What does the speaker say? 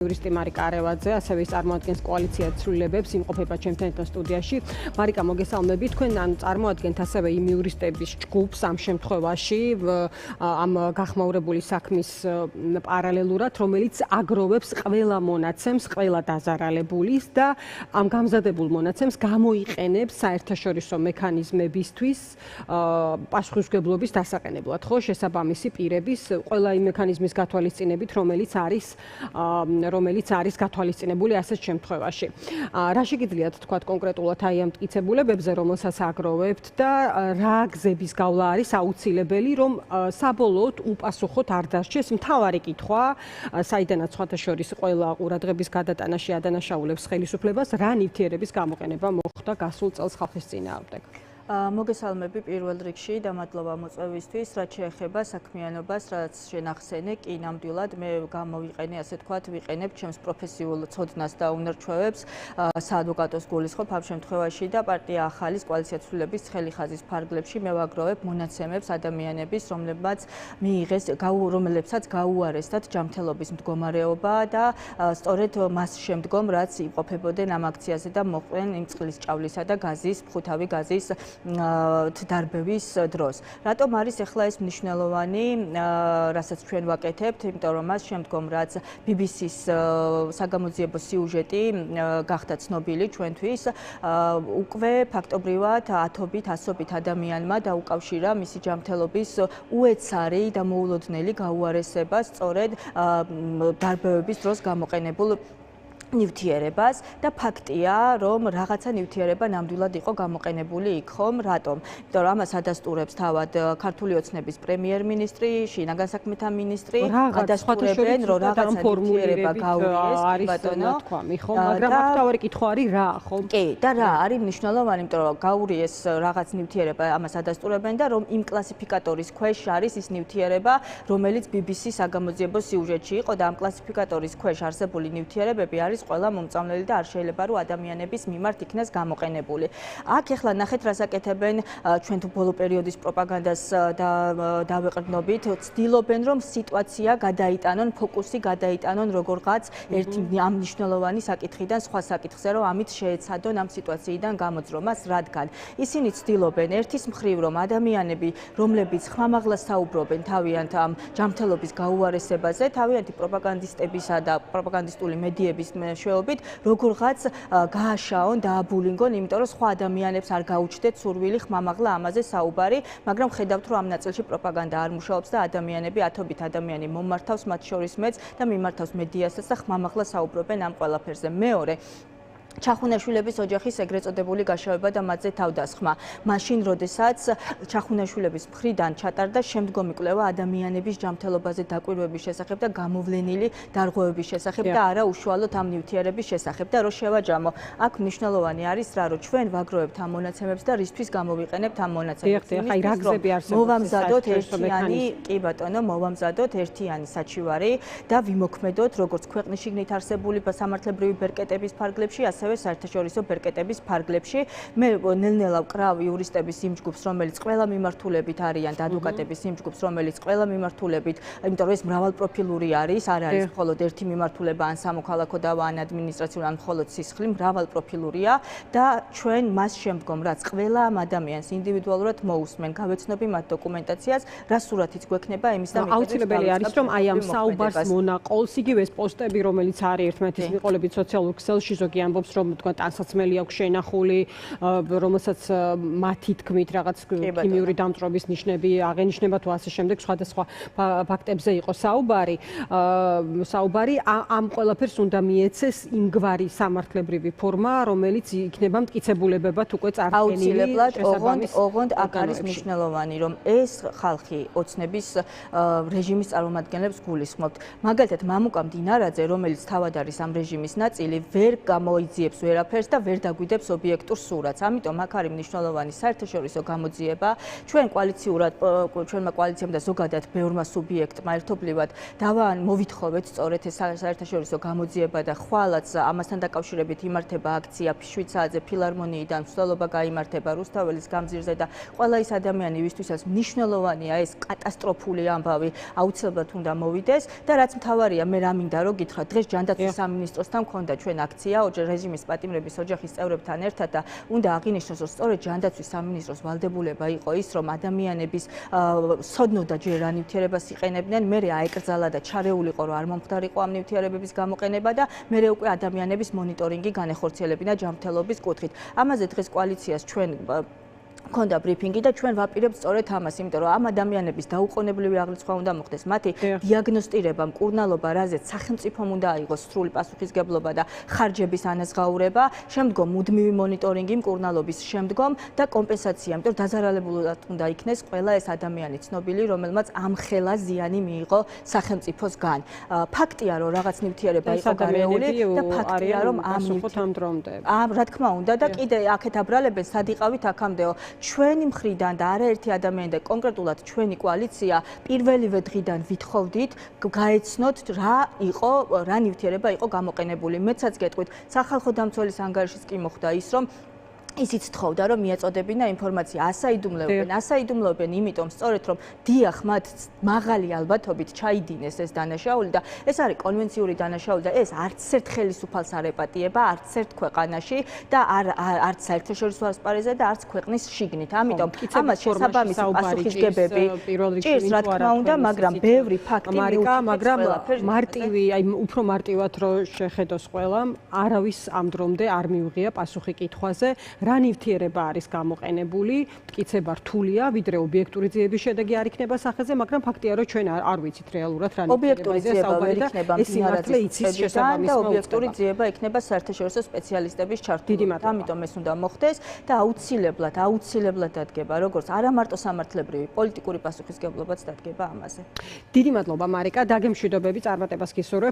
იურისტი მარიკა არევაძე, ასევე წარმოადგენს კოალიციას ცვლილებებს, იმყოფება ჩემთან სტუდიაში. მარიკა, მოგესალმებით. თქვენ წარმოადგენთ ასევე იმ იურისტების ჯგუფს ამ შემთხვევაში, ამ გახმაურებული საქმის პარალელურად, რომელიც აგროვებს ყველა მონაცემს, ყველა დაზარალებულის და ამ გამზადებულ მონაცემს გამოიყენებს საერთაშორისო მექანიზმებისთვის პასუხისმგებლობის დასაყენებლად, ხო, შესაბამისი პირების ყველა იმ მექანიზმის გათვალისწინებით, რომელიც არის გათვალისწინებული ასეთ შემთხვევაში. რა შეგიძლიათ თქვათ კონკრეტულად აი ამ მტკიცებულებებზე, რომელსაც აგროვებთ და რა გზების გავლა არის აუცილებელი, რომ საბოლოოდ უპასუხოთ არ დასჭეს მთავარი კითხვა, საიდანაც სხვათა შორის ყველა ყურადღების გადატანაში ადანაშაულებს ხელისუფლებას, რა ნივთიერების გამოყენება მოხდა გასულ წელს ხალხის წინააღმდეგ. მოგესალმები პირველ რიგში და მადლობა მოწვევისთვის, რაც შეეხება საქმიანობას, რაც შენახსენე, კი ნამდვილად მე გამოვიყენე, ასე თქვათ, ვიყენებ ჩემს პროფესიულ ცოდნას და უნარჩვევებს საადვოკატოს გულისხმობ ამ შემთხვევაში და პარტია ახალის კოალიციას ცვლილების ცხელი ხაზის ფარგლებში მე ვაგროვებ მონაცემებს ადამიანების, რომლებსაც გაუარესდათ ჯანმრთელობის მდგომარეობა და სწორედ მას შემდგომ, რაც იმყოფებოდნენ ამ აქციაზე და მოყვნენ იმ წყლის ჭავლისა და გაზის, მხუთავი გაზის დარბევის დროს. რატომ არის ახლა ეს მნიშვნელოვანი, რასაც ჩვენ ვაკეთებთ, იმიტომ რომ მას შემდგომ, რაც BBC-ს საგამოძიებო სიუჟეტი გახდა ცნობილი ჩვენთვის, უკვე ფაქტობრივად ასობით ადამიანმა დაუკავშირა მისი ჯანმრთელობის უეცარი და მოულოდნელი გაუარესება სწორედ დარბევების დროს გამოყენებულ ნივთიერებას და ფაქტია, რომ რაღაცა ნივთიერება ნამდვილად იყო გამოყენებული იქ, ხომ? რატომ? იმიტომ რომ ამას ადასტურებს თავად ქართული ოცნების პრემიერ-მინისტრი, შინაგან საქმეთა მინისტრი, ადასტურებენ, რომ რაღაცა ნივთიერება გაურიეს, ბატონო, ხო, მაგრამ მთავარი კითხვა არის რა, ხო? კი, და რა არის მნიშვნელოვანი, იმიტომ რომ გაურიეს რაღაც ნივთიერება, ამას ადასტურებენ და რომ იმ კლასიფიკატორის ქვეშ არის ის ნივთიერება, რომელიც BBC-ს საგამოძიებო სიუჟეტში იყო და ამ კლასიფიკატორის ქვეშ არსებული ნივთიერებები არის ყველა მომწამლელი და არ შეიძლება რომ ადამიანების მიმართ იქნას გამოყენებული. აქ ახლა ნახეთ რას აკეთებენ ჩვენ თუ ბოლო პერიოდის პროპაგანდას დავეყრდნობით, ცდილობენ რომ სიტუაცია გადაიტანონ, ფოკუსი გადაიტანონ როგორღაც ერთი ამ მნიშვნელოვანი საკითხიდან სხვა საკითხზე, რომ ამით შეეცადონ ამ სიტუაციიდან გამოძრომას, რადგან ისინი ცდილობენ ერთის მხრივ რომ ადამიანები, რომლებიც ხმამაღლას საუბრობენ თავიანთ ამ ჯანმრთელობის გაუარესებაზე, თავიანთი პროპაგანდისტებისა და პროპაგანდისტული მედიების მეშვეობით როგორღაც გააშაონ, დააბულინგონ, იმიტომ რომ სხვა ადამიანებს არ გაუჩნდეთ სურვილი ხმამაღლა ამაზე საუბარი, მაგრამ ხედავთ რომ ამ ნაწილში პროპაგანდა არ მუშაობს და ადამიანები ათობით ადამიანი მომართავს მათ შორის მეც და მიმართავს მედიასაც და ხმამაღლა საუბრობენ ამ ყველაფერზე. მეორე ჩახუნაშვილების ოჯახის ეგრეთ წოდებული გაშავება და მათზე თავდასხმა. მაშინ, როდესაც ჩახუნაშვილების მხრიდან ჩატარდა შემდგომი კვლევა ადამიანების ჯანმრთელობაზე დაკვირვების შესახებ და გამოვლენილი დარღვევების შესახებ და არა უშუალოდ ამ ნივთიერების შესახებ და რო შევაჯამო. აქ მნიშვნელოვანი არის რა, რომ ჩვენ ვაგროვებთ ამ მონაცემებს და რისთვის გამოვიყენებთ ამ მონაცემებს. აი რა გზები არსებობს? მოვამზადოთ ერთიანი, კი ბატონო, მოვამზადოთ ერთიანი საჩივარი და ვიმოქმედოთ როგორც ქვეყნის შიგნით არსებული სამართლებრივი ბერკეტების ფარგლებში, ასევე საერთაშორისო ბერკეტების ფარგლებში. მე ნელ-ნელა ვკრავ იურისტების იმ ჯგუფს, რომელიც ყველა მიმართულებით არიან და ადვოკატების იმ ჯგუფს, რომელიც ყველა მიმართულებით, იმიტომ რომ ეს მრავალპროფილური არის, არ არის მხოლოდ ერთი მიმართულება, ან სამოქალაქო დავა, ან ადმინისტრაციული, ან მხოლოდ სისხლი, მრავალპროფილურია და ჩვენ მას შემდგომ, რაც ყველა ამ ადამიანს ინდივიდუალურად მოусმენ, გავეცნობი მათ დოკუმენტაციას, რა სურათიც გვექნება იმის და აუცილებელი არის, რომ აი ამ საუბარს მონაყოლს იგივე ეს პოსტები, რომელიც არის ერთმანეთის მიყოლებით სოციალურ ქსელში, ზოგი ამბობს რომ თქვა ტანსაცმელი აქვს შენახული, რომელსაც მათი თქმით რაღაც ქიმიური დამწვრობის ნიშნები აღენიშნება თუ ასე შემდეგ სხვადასხვა ფაქტებზე იყო საუბარი. ამ ყველაფერს უნდა მიეცეს იმგვარი სამართლებრივი ფორმა, რომელიც იქნება მტკიცებულებებად უკვე წარდგენილი. ოღონდ აქ არის მნიშვნელოვანი, რომ ეს ხალხი ოცნების რეჟიმის წარმომადგენლებს გულისხმობთ. მაგალითად, მამუკა მდინარაძე, რომელიც თავად არის ამ რეჟიმის ნაწილი, ვერ გამოიძიება აძიებს ვერაფერს და ვერ დაგვიდებს ობიექტურ სურათს. ამიტომ აქ არის მნიშვნელოვანი საერთაშორისო გამოძიება. ჩვენ კოალიციურად ჩვენმა კოალიციამ და ზოგადად ბევრმა სუბიექტმა ერთობლივად მოვითხოვეთ სწორედ ეს საერთაშორისო გამოძიება და ხვალაც ამასთან დაკავშირებით იმართება აქცია შვიცაძე ფილარმონიიდან მსვლელობა გაიმართება რუსთაველის გამზირზე და ყველა ის ადამიანი ვისთვისაც მნიშვნელოვანია ეს კატასტროფული ამბავი აუცილებლად უნდა მოვიდეს და რაც მთავარია მე რა მინდა რომ გითხრათ დღეს ჯანდაცვის სამინისტროსთან მქონდა ჩვენ აქცია რეჟიმის პატიმრების ოჯახის წევრებთან ერთად და უნდა აღინიშნოს რომ სწორედ ჯანდაცვის სამინისტროს ვალდებულება იყო ის რომ ადამიანების სოდნო და ჯერ რა ნივთიერებას იყენებდნენ მე აეკრძალა და ჩარეულიყო რომ არ მომხდარიყო ამ ნივთიერებების გამოყენება და მე უკვე ადამიანების მონიტორინგი განეხორციელებინა ჯანმრთელობის კუთხით ამაზე დღეს კოალიციას ჩვენ მქონდა ბრიფინგი და ჩვენ ვაპირებთ სწორედ ამას, იმიტომ რომ ამ ადამიანების დაუყოვნებლივი აღრიცხვა უნდა მოხდეს, მათი დიაგნოსტირება, მკურნალობა, რაზეც სახელმწიფომ უნდა აიღოს სრული პასუხისგებლობა და ხარჯების ანაზღაურება, შემდგომ მუდმივი მონიტორინგი მკურნალობის შემდგომ და კომპენსაცია, იმიტომ რომ დაზარალებულად უნდა იქნეს ყველა ეს ადამიანი ცნობილი, რომელმაც ამხელა ზიანი მიიღო სახელმწიფოსგან. ფაქტია, რომ რაღაც ნივთიერება იყო გარეული და ფაქტია, რომ რა თქმა უნდა და კიდე აქეთ აბრალებენ სად იყავით აქამდეო ჩვენი მხრიდან და არაერთი ადამიანი და კონკრეტულად ჩვენი კოალიცია პირველივე დღიდან ვითხოვდით გაეცნოთ რა ნივთიერება იყო გამოყენებული. მეცაც გეტყვით, სახალხო დამცველის ანგარიშიც კი მოხდა ის, რომ ისიც თხოვდა რომ მიაწოდებინა ინფორმაცია ასაიდუმლოებენ იმიტომ სწორედ რომ დიახ მათ მაღალი ალბათობით ჩაიდინეს ეს დანაშაული და ეს არის კონვენციური დანაშაული და ეს არც ერთ ხელისუფალს არ ეპატიება არც ერთ ქვეყანაში და არც საერთაშორისო ასპარეზზე და არც ქვეყნის შიგნით ამიტომ ამას შესაბამისი პასუხისგებები ჭირს რა თქმა უნდა მაგრამ ბევრი ფაქტი მაგრამ მარტივი აი უფრო მარტივად რო შეხედოს ყველამ არავის ამ დრომდე არ მიუღია პასუხი კითხვაზე რა ნივთიერება არის გამოყენებული, მტკიცება რთულია, ვიდრე ობიექტური ძიების შედეგი არ იქნება სახეზე, მაგრამ ფაქტია, რომ ჩვენ არ ვიცით რეალურად რა ნივთიერებაზეა საუბარი და ეს სიმართლე იცის შესაბამისმა ობიექტური ძიება იქნება საერთაშორისო სპეციალისტების ჩართულობით. ამიტომ ეს უნდა მოხდეს და აუცილებლად დადგება, როგორც არა მარტო სამართლებრივი, პოლიტიკური პასუხისგებლობაც დადგება ამაზე. დიდი მადლობა მარიკა, დაგემშვიდობები წარმატებას გისურვებ.